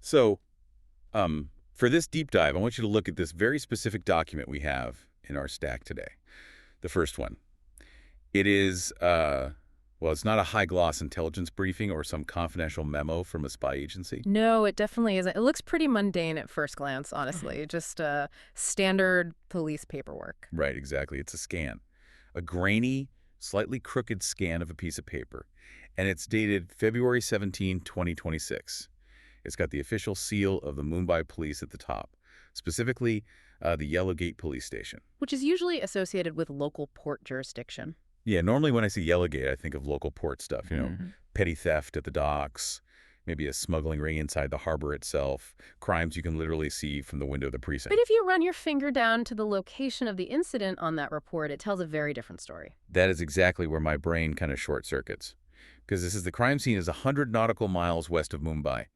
So, for this deep dive, I want you to look at this very specific document we have in our stack today. The first one. It is, well, it's not a high-gloss intelligence briefing or some confidential memo from a spy agency. No, it definitely isn't. It looks pretty mundane at first glance, honestly. Just standard police paperwork. Right, exactly. It's a scan. A grainy, slightly crooked scan of a piece of paper. And it's dated February 17, 2026. It's got the official seal of the Mumbai police at the top, specifically the Yellow Gate police station. Which is usually associated with local port jurisdiction. Yeah, normally when I see Yellow Gate, I think of local port stuff, petty theft at the docks, maybe a smuggling ring inside the harbor itself, crimes you can literally see from the window of the precinct. But if you run your finger down to the location of the incident on that report, it tells a very different story. That is exactly where my brain kind of short circuits. Because this is the crime scene is 100 nautical miles west of Mumbai.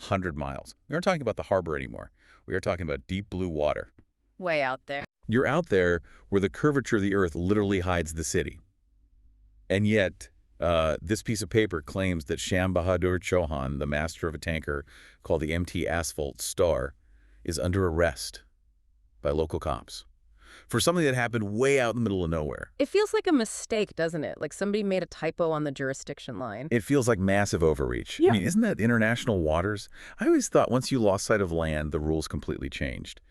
100 miles. We aren't talking about the harbor anymore. We are talking about deep blue water. Way out there. You're out there where the curvature of the earth literally hides the city. And yet, this piece of paper claims that Sham Bahadur Chauhan, the master of a tanker called the MT Asphalt Star, is under arrest by local cops for something that happened way out in the middle of nowhere. It feels like a mistake, doesn't it? Like somebody made a typo on the jurisdiction line. It feels like massive overreach. Yeah. I mean, isn't that international waters? I always thought once you lost sight of land, the rules completely changed.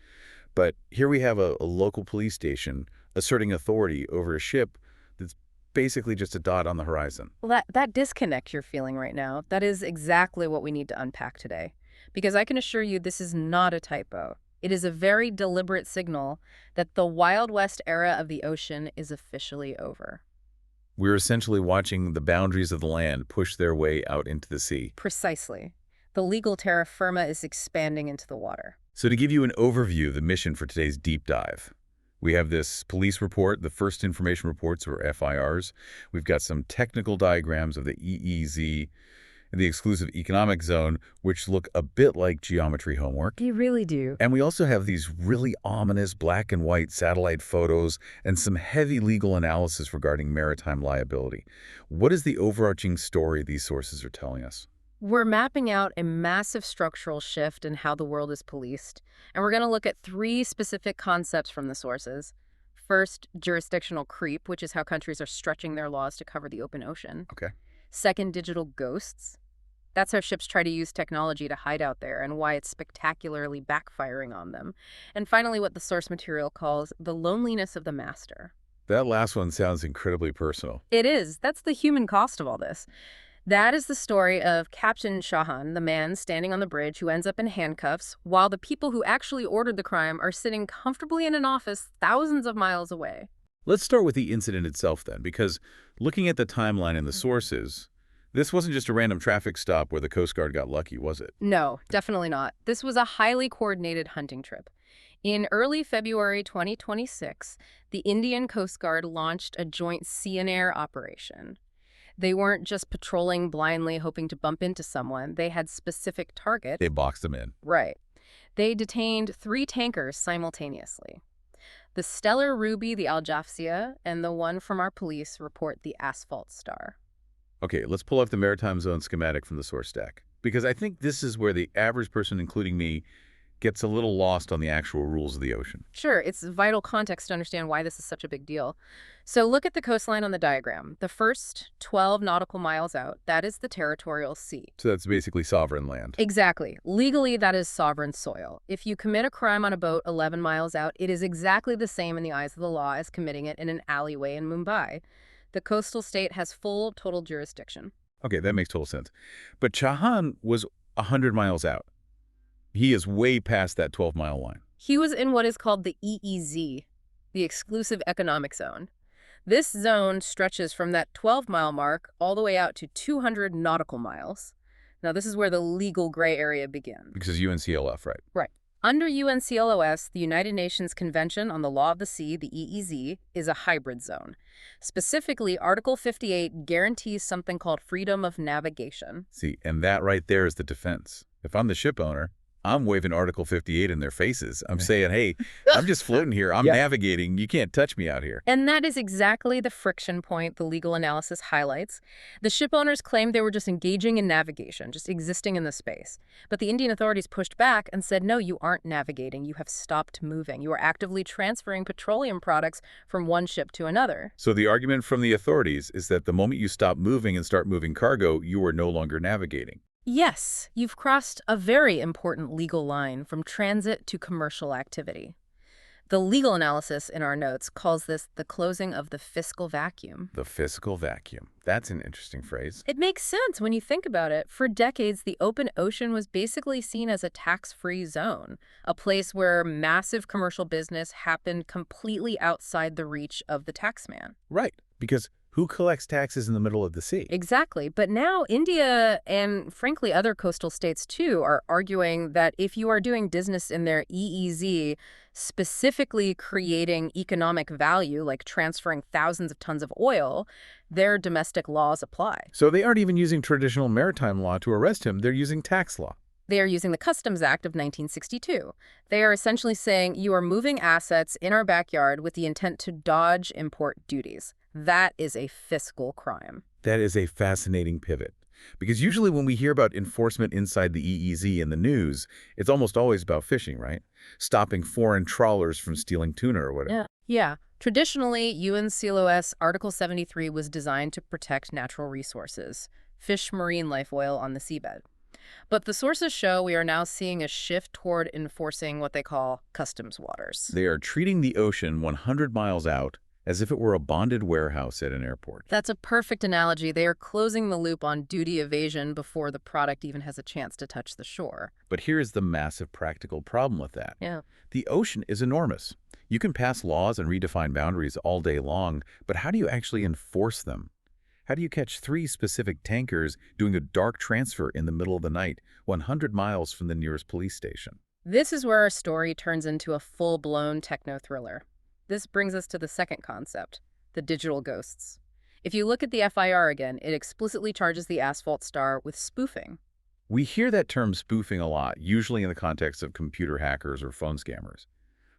But here we have a local police station asserting authority over a ship that's basically just a dot on the horizon. Well, that disconnect you're feeling right now, that is exactly what we need to unpack today. Because I can assure you this is not a typo. It is a very deliberate signal that the Wild West era of the ocean is officially over. We're essentially watching the boundaries of the land push their way out into the sea. Precisely. The legal terra firma is expanding into the water. So to give you an overview of the mission for today's deep dive, we have this police report, the First Information Reports, or FIRs. We've got some technical diagrams of the EEZ and the Exclusive Economic Zone, which look a bit like geometry homework. You really do. And we also have these really ominous black and white satellite photos and some heavy legal analysis regarding maritime liability. What is the overarching story these sources are telling us? We're mapping out a massive structural shift in how the world is policed, and we're going to look at three specific concepts from the sources. First, jurisdictional creep, which is how countries are stretching their laws to cover the open ocean. Okay. Second, digital ghosts. That's how ships try to use technology to hide out there and why it's spectacularly backfiring on them. And finally, what the source material calls the loneliness of the master. That last one sounds incredibly personal. It is. That's the human cost of all this. That is the story of Captain Chauhan, the man standing on the bridge who ends up in handcuffs, while the people who actually ordered the crime are sitting comfortably in an office thousands of miles away. Let's start with the incident itself then, because looking at the timeline and the sources, this wasn't just a random traffic stop where the Coast Guard got lucky, was it? No, definitely not. This was a highly coordinated hunting trip. In early February 2026, the Indian Coast Guard launched a joint sea and air operation. They weren't just patrolling blindly hoping to bump into someone. They had specific targets. They boxed them in. Right. They detained 3 tankers simultaneously. The Stellar Ruby, the Jafzia, and the one from our police report the Asphalt Star. Okay, let's pull up the maritime zone schematic from the source stack, because I think this is where the average person, including me, gets a little lost on the actual rules of the ocean. Sure, it's vital context to understand why this is such a big deal. So look at the coastline on the diagram. The first 12 nautical miles out, that is the territorial sea. So that's basically sovereign land. Exactly. Legally, that is sovereign soil. If you commit a crime on a boat 11 miles out, it is exactly the same in the eyes of the law as committing it in an alleyway in Mumbai. The coastal state has full total jurisdiction. Okay, that makes total sense. But Chauhan was 100 miles out. He is way past that 12-mile line. He was in what is called the EEZ, the Exclusive Economic Zone. This zone stretches from that 12-mile mark all the way out to 200 nautical miles. Now, this is where the legal gray area begins. Because UNCLF, right? Right. Under UNCLOS, the United Nations Convention on the Law of the Sea, the EEZ, is a hybrid zone. Specifically, Article 58 guarantees something called freedom of navigation. See, and that right there is the defense. If I'm the ship owner, I'm waving Article 58 in their faces. I'm saying, hey, I'm just floating here. I'm navigating. You can't touch me out here. And that is exactly the friction point the legal analysis highlights. The ship owners claimed they were just engaging in navigation, just existing in the space. But the Indian authorities pushed back and said, no, you aren't navigating. You have stopped moving. You are actively transferring petroleum products from one ship to another. So the argument from the authorities is that the moment you stop moving and start moving cargo, you are no longer navigating. Yes, you've crossed a very important legal line from transit to commercial activity. The legal analysis in our notes calls this the closing of the fiscal vacuum. The fiscal vacuum. That's an interesting phrase. It makes sense when you think about it. For decades, the open ocean was basically seen as a tax-free zone, a place where massive commercial business happened completely outside the reach of the taxman. Right, because who collects taxes in the middle of the sea? Exactly. But now India and, frankly, other coastal states, too, are arguing that if you are doing business in their EEZ, specifically creating economic value, like transferring thousands of tons of oil, their domestic laws apply. So they aren't even using traditional maritime law to arrest him. They're using tax law. They are using the Customs Act of 1962. They are essentially saying you are moving assets in our backyard with the intent to dodge import duties. That is a fiscal crime. That is a fascinating pivot. Because usually when we hear about enforcement inside the EEZ in the news, it's almost always about fishing, right? Stopping foreign trawlers from stealing tuna or whatever. Yeah. Traditionally, UNCLOS Article 73 was designed to protect natural resources, fish, marine life oil on the seabed. But the sources show we are now seeing a shift toward enforcing what they call customs waters. They are treating the ocean 100 miles out as if it were a bonded warehouse at an airport. That's a perfect analogy. They are closing the loop on duty evasion before the product even has a chance to touch the shore. But here is the massive practical problem with that. Yeah. The ocean is enormous. You can pass laws and redefine boundaries all day long, but how do you actually enforce them? How do you catch 3 specific tankers doing a dark transfer in the middle of the night, 100 miles from the nearest police station? This is where our story turns into a full-blown techno-thriller. This brings us to the second concept, the digital ghosts. If you look at the FIR again, it explicitly charges the Asphalt Star with spoofing. We hear that term spoofing a lot, usually in the context of computer hackers or phone scammers.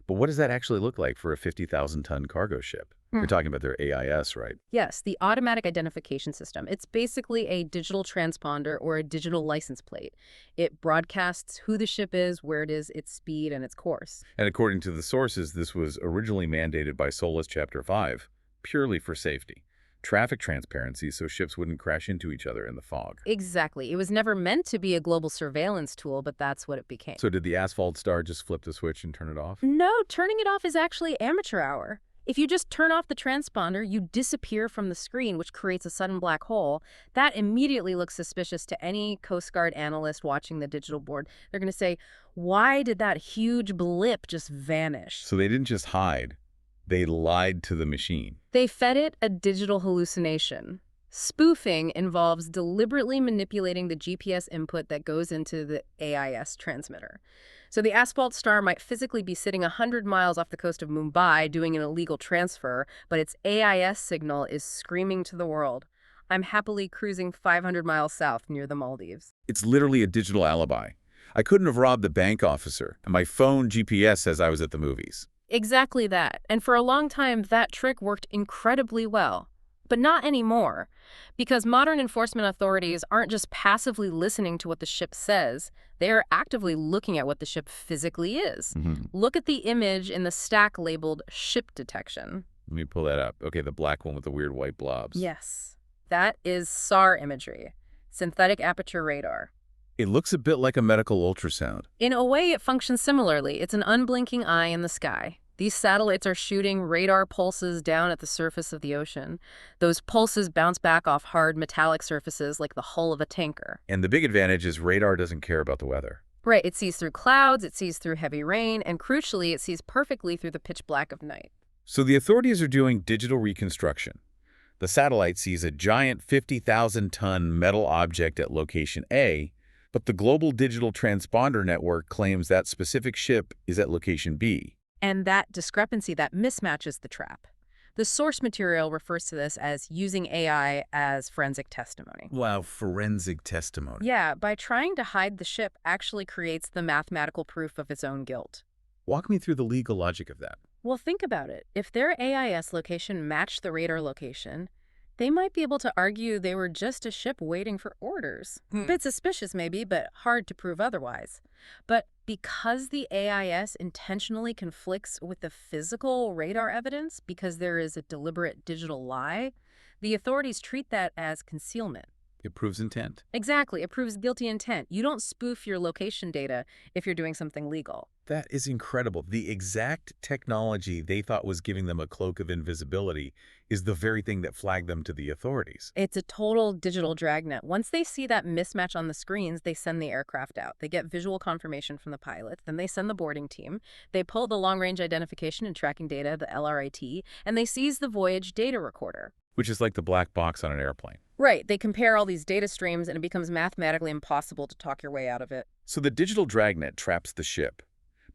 But what does that actually look like for a 50,000-ton cargo ship? You're talking about their AIS, right? Yes, the automatic identification system. It's basically a digital transponder or a digital license plate. It broadcasts who the ship is, where it is, its speed, and its course. And according to the sources, this was originally mandated by SOLAS Chapter 5, purely for safety. Traffic transparency so ships wouldn't crash into each other in the fog. Exactly. It was never meant to be a global surveillance tool, but that's what it became. So did the Asphalt Star just flip the switch and turn it off? No, turning it off is actually amateur hour. If you just turn off the transponder, you disappear from the screen, which creates a sudden black hole. That immediately looks suspicious to any Coast Guard analyst watching the digital board. They're going to say, why did that huge blip just vanish? So they didn't just hide. They lied to the machine. They fed it a digital hallucination. Spoofing involves deliberately manipulating the GPS input that goes into the AIS transmitter. So the Asphalt Star might physically be sitting 100 miles off the coast of Mumbai doing an illegal transfer, but its AIS signal is screaming to the world, I'm happily cruising 500 miles south near the Maldives. It's literally a digital alibi. I couldn't have robbed the bank officer, and my phone GPS says I was at the movies. Exactly that. And for a long time, that trick worked incredibly well. But not anymore, because modern enforcement authorities aren't just passively listening to what the ship says, they are actively looking at what the ship physically is. Look at the image in the stack labeled ship detection. Let me pull that up. Okay, the black one with the weird white blobs. Yes, that is SAR imagery, synthetic aperture radar. It looks a bit like a medical ultrasound. In a way, it functions similarly. It's an unblinking eye in the sky. These satellites are shooting radar pulses down at the surface of the ocean. Those pulses bounce back off hard metallic surfaces like the hull of a tanker. And the big advantage is radar doesn't care about the weather. Right, it sees through clouds, it sees through heavy rain, and crucially, it sees perfectly through the pitch black of night. So the authorities are doing digital reconstruction. The satellite sees a giant 50,000-ton metal object at location A, but the global digital transponder network claims that specific ship is at location B. And that discrepancy, that mismatch is the trap. The source material refers to this as using AI as forensic testimony. Wow, forensic testimony. Yeah, by trying to hide the ship actually creates the mathematical proof of its own guilt. Walk me through the legal logic of that. Well, think about it. If their AIS location matched the radar location, they might be able to argue they were just a ship waiting for orders. Bit suspicious maybe, but hard to prove otherwise. But because the AIS intentionally conflicts with the physical radar evidence because there is a deliberate digital lie, the authorities treat that as concealment. It proves intent. Exactly, it proves guilty intent. You don't spoof your location data if you're doing something legal. That is incredible. The exact technology they thought was giving them a cloak of invisibility is the very thing that flagged them to the authorities. It's a total digital dragnet. Once they see that mismatch on the screens, they send the aircraft out. They get visual confirmation from the pilot. Then they send the boarding team. They pull the long-range identification and tracking data, the LRIT, and they seize the voyage data recorder. Which is like the black box on an airplane. Right. They compare all these data streams, and it becomes mathematically impossible to talk your way out of it. So the digital dragnet traps the ship.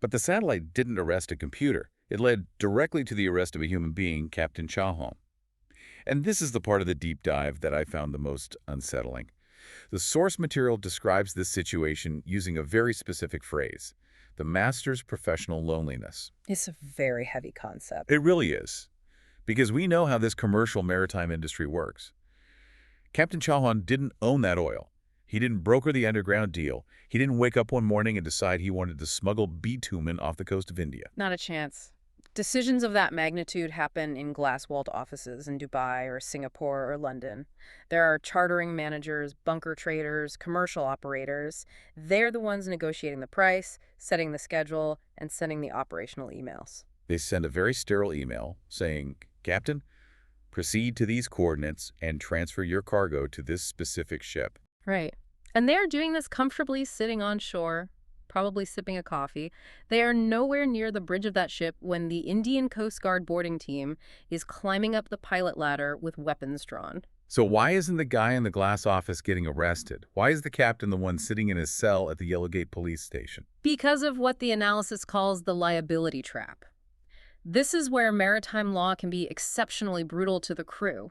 But the satellite didn't arrest a computer. It led directly to the arrest of a human being, Captain Chauhan. And this is the part of the deep dive that I found the most unsettling. The source material describes this situation using a very specific phrase, the master's professional loneliness. It's a very heavy concept. It really is, because we know how this commercial maritime industry works. Captain Chauhan didn't own that oil. He didn't broker the underground deal. He didn't wake up one morning and decide he wanted to smuggle bitumen off the coast of India. Not a chance. Decisions of that magnitude happen in glass-walled offices in Dubai or Singapore or London. There are chartering managers, bunker traders, commercial operators. They're the ones negotiating the price, setting the schedule, and sending the operational emails. They send a very sterile email saying, "Captain, proceed to these coordinates and transfer your cargo to this specific ship." Right. And they're doing this comfortably sitting on shore, probably sipping a coffee. They are nowhere near the bridge of that ship when the Indian Coast Guard boarding team is climbing up the pilot ladder with weapons drawn. So why isn't the guy in the glass office getting arrested? Why is the captain the one sitting in his cell at the Yellowgate police station? Because of what the analysis calls the liability trap. This is where maritime law can be exceptionally brutal to the crew.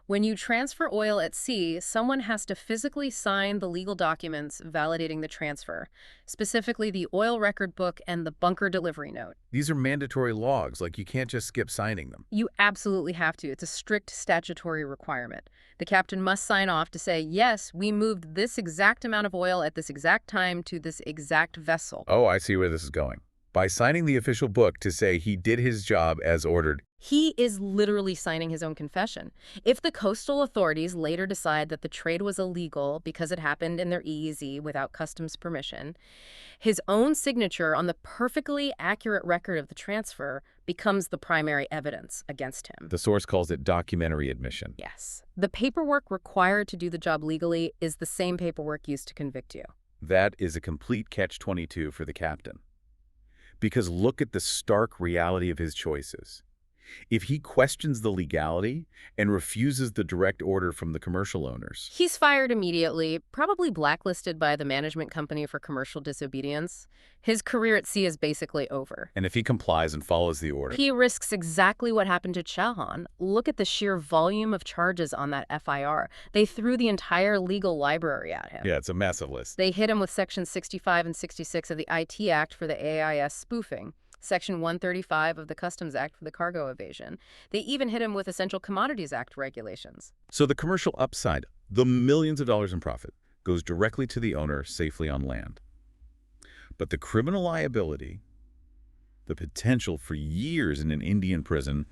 When you transfer oil at sea, someone has to physically sign the legal documents validating the transfer, specifically the oil record book and the bunker delivery note. These are mandatory logs, like you can't just skip signing them. You absolutely have to. It's a strict statutory requirement. The captain must sign off to say, yes, we moved this exact amount of oil at this exact time to this exact vessel. Oh, I see where this is going. By signing the official book to say he did his job as ordered, he is literally signing his own confession. If the coastal authorities later decide that the trade was illegal because it happened in their EEZ without customs permission, his own signature on the perfectly accurate record of the transfer becomes the primary evidence against him. the source calls it documentary admission. Yes. The paperwork required to do the job legally is the same paperwork used to convict you. That is a complete catch-22 for the captain. Because look at the stark reality of his choices. If he questions the legality and refuses the direct order from the commercial owners, He's fired immediately, probably blacklisted by the management company for commercial disobedience. His career at sea is basically over. and if he complies and follows the order, He risks exactly what happened to Chauhan. Look at the sheer volume of charges on that FIR. They threw the entire legal library at him. yeah, it's a massive list. They hit him with Section 65 and 66 of the IT Act for the AIS spoofing, Section 135 of the Customs Act for the cargo evasion. They even hit him with Essential Commodities Act regulations. So the commercial upside, the millions of dollars in profit, goes directly to the owner safely on land. But the criminal liability, the potential for years in an Indian prison,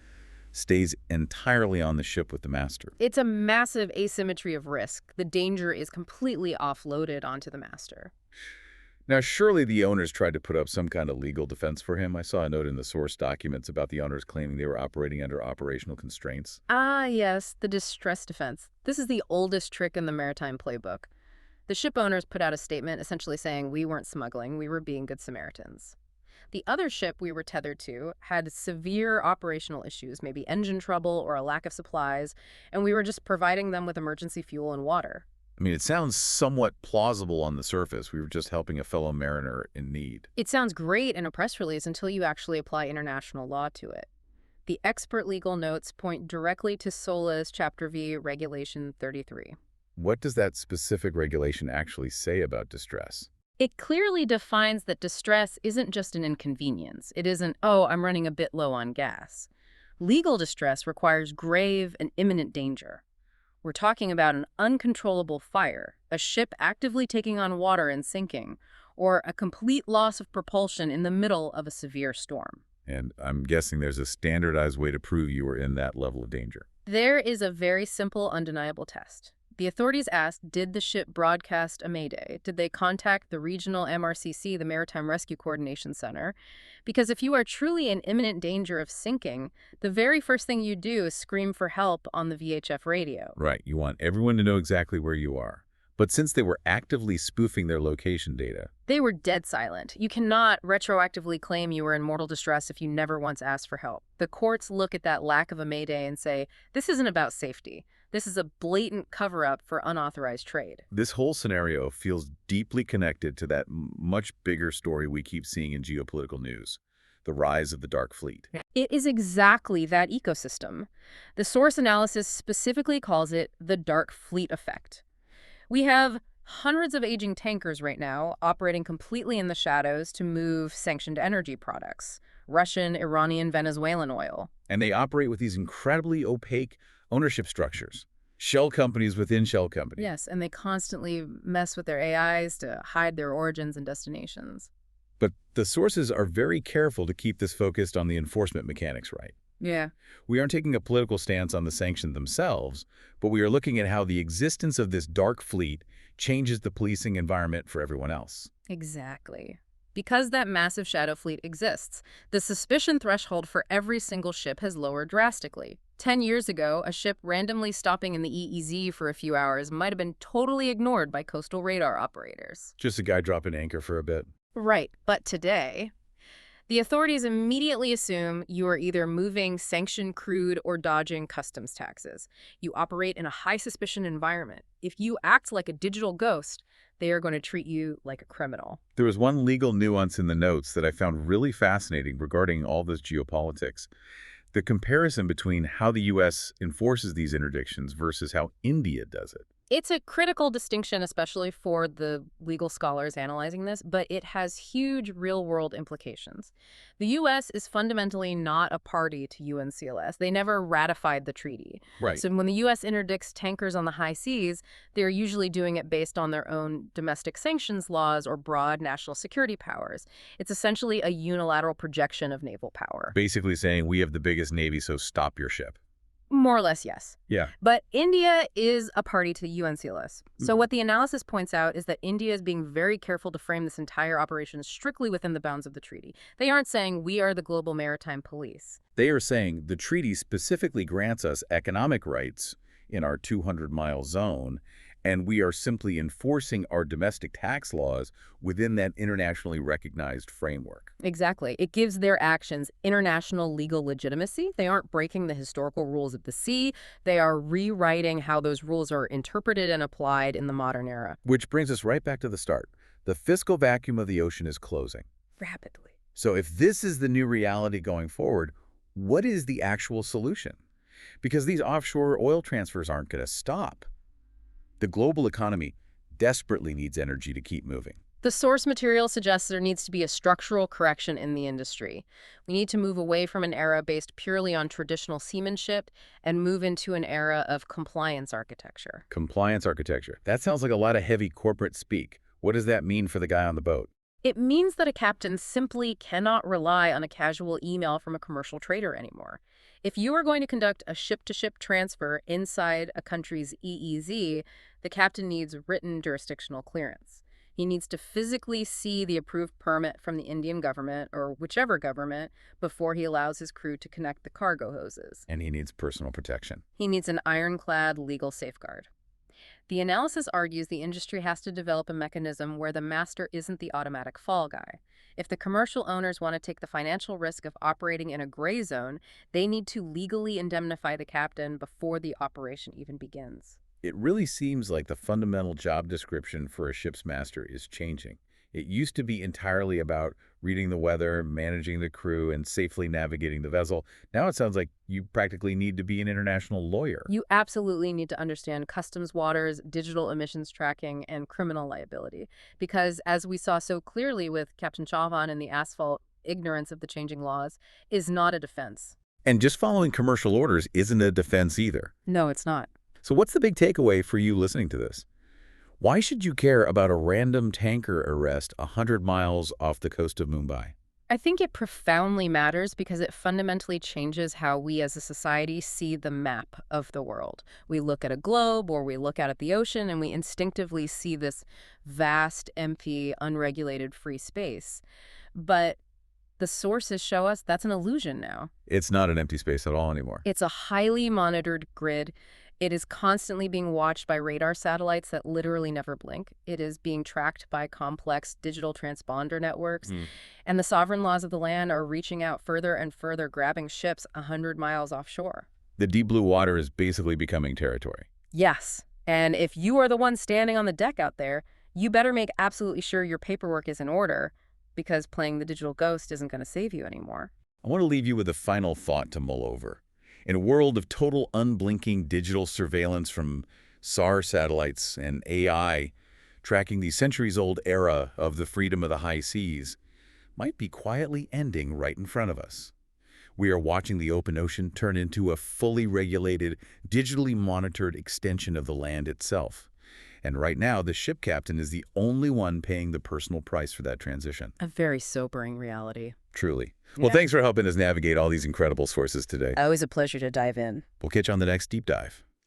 stays entirely on the ship with the master. It's a massive asymmetry of risk. The danger is completely offloaded onto the master. Now, surely the owners tried to put up some kind of legal defense for him. I saw a note in the source documents about the owners claiming they were operating under operational constraints. Ah, yes, the distress defense. This is the oldest trick in the maritime playbook. The ship owners put out a statement essentially saying we weren't smuggling, we were being good Samaritans. The other ship we were tethered to had severe operational issues, maybe engine trouble or a lack of supplies, and we were just providing them with emergency fuel and water. I mean, it sounds somewhat plausible on the surface. We were just helping a fellow mariner in need. It sounds great in a press release until you actually apply international law to it. The expert legal notes point directly to SOLA's Chapter V, Regulation 33. What does that specific regulation actually say about distress? It clearly defines that distress isn't just an inconvenience. It isn't, oh, I'm running a bit low on gas. Legal distress requires grave and imminent danger. We're talking about an uncontrollable fire, a ship actively taking on water and sinking, or a complete loss of propulsion in the middle of a severe storm. And I'm guessing there's a standardized way to prove you were in that level of danger. There is a very simple, undeniable test. The authorities asked, did the ship broadcast a mayday? Did they contact the regional MRCC, the Maritime Rescue Coordination Center? Because if you are truly in imminent danger of sinking, the very first thing you do is scream for help on the VHF radio. Right, you want everyone to know exactly where you are. But since they were actively spoofing their location data, they were dead silent. You cannot retroactively claim you were in mortal distress if you never once asked for help. The courts look at that lack of a mayday and say, this isn't about safety. This is a blatant cover-up for unauthorized trade. this whole scenario feels deeply connected to that much bigger story we keep seeing in geopolitical news, the rise of the dark fleet. It is exactly that ecosystem. The source analysis specifically calls it the dark fleet effect. We have hundreds of aging tankers right now operating completely in the shadows to move sanctioned energy products, Russian, Iranian, Venezuelan oil. And they operate with these incredibly opaque ownership structures. Shell companies within shell companies. Yes, and they constantly mess with their AIs to hide their origins and destinations. But the sources are very careful to keep this focused on the enforcement mechanics right. Yeah. We aren't taking a political stance on the sanctions themselves, but we are looking at how the existence of this dark fleet changes the policing environment for everyone else. Exactly. Because that massive shadow fleet exists, the suspicion threshold for every single ship has lowered drastically. 10 years ago, a ship randomly stopping in the EEZ for a few hours might have been totally ignored by coastal radar operators. Just a guy dropping anchor for a bit. Right, but today, the authorities immediately assume you are either moving sanctioned crude or dodging customs taxes. You operate in a high suspicion environment. If you act like a digital ghost, they are going to treat you like a criminal. There was one legal nuance in the notes that I found really fascinating regarding all this geopolitics. The comparison between how the U.S. enforces these interdictions versus how India does it. It's a critical distinction, especially for the legal scholars analyzing this, but it has huge real-world implications. The U.S. is fundamentally not a party to UNCLOS. They never ratified the treaty. Right. So when the U.S. interdicts tankers on the high seas, they're usually doing it based on their own domestic sanctions laws or broad national security powers. It's essentially a unilateral projection of naval power. Basically saying, we have the biggest navy, so stop your ship. More or less, yes. Yeah. But India is a party to UNCLOS. So what the analysis points out is that India is being very careful to frame this entire operation strictly within the bounds of the treaty. They aren't saying we are the global maritime police. They are saying the treaty specifically grants us economic rights in our 200-mile zone, and we are simply enforcing our domestic tax laws within that internationally recognized framework. Exactly. It gives their actions international legal legitimacy. They aren't breaking the historical rules of the sea. They are rewriting how those rules are interpreted and applied in the modern era. Which brings us right back to the start. The fiscal vacuum of the ocean is closing. Rapidly. So if this is the new reality going forward, what is the actual solution? Because these offshore oil transfers aren't going to stop. The global economy desperately needs energy to keep moving. The source material suggests there needs to be a structural correction in the industry. We need to move away from an era based purely on traditional seamanship and move into an era of compliance architecture. Compliance architecture. That sounds like a lot of heavy corporate speak. What does that mean for the guy on the boat? It means that a captain simply cannot rely on a casual email from a commercial trader anymore. If you are going to conduct a ship-to-ship transfer inside a country's EEZ, the captain needs written jurisdictional clearance. He needs to physically see the approved permit from the Indian government or whichever government before he allows his crew to connect the cargo hoses. And he needs personal protection. He needs an ironclad legal safeguard. The analysis argues the industry has to develop a mechanism where the master isn't the automatic fall guy. If the commercial owners want to take the financial risk of operating in a gray zone, they need to legally indemnify the captain before the operation even begins. It really seems like the fundamental job description for a ship's master is changing. It used to be entirely about reading the weather, managing the crew, and safely navigating the vessel. Now it sounds like you practically need to be an international lawyer. You absolutely need to understand customs waters, digital emissions tracking, and criminal liability. Because as we saw so clearly with Captain Chauhan and the Asphalt, ignorance of the changing laws is not a defense. And just following commercial orders isn't a defense either. No, it's not. So what's the big takeaway for you listening to this? Why should you care about a random tanker arrest 100 miles off the coast of Mumbai? I think it profoundly matters because it fundamentally changes how we as a society see the map of the world. We look at a globe or we look out at the ocean and we instinctively see this vast, empty, unregulated free space. But the sources show us that's an illusion now. It's not an empty space at all anymore. It's a highly monitored grid. It is constantly being watched by radar satellites that literally never blink. It is being tracked by complex digital transponder networks. And the sovereign laws of the land are reaching out further and further, grabbing ships 100 miles offshore. The deep blue water is basically becoming territory. Yes. And if you are the one standing on the deck out there, you better make absolutely sure your paperwork is in order, because playing the digital ghost isn't going to save you anymore. I want to leave you with a final thought to mull over. In a world of total unblinking digital surveillance from SAR satellites and AI, tracking the centuries-old era of the freedom of the high seas might be quietly ending right in front of us. We are watching the open ocean turn into a fully regulated, digitally monitored extension of the land itself. And right now, the ship captain is the only one paying the personal price for that transition. A very sobering reality. Truly. Well, thanks for helping us navigate all these incredible sources today. Always a pleasure to dive in. We'll catch you on the next Deep Dive.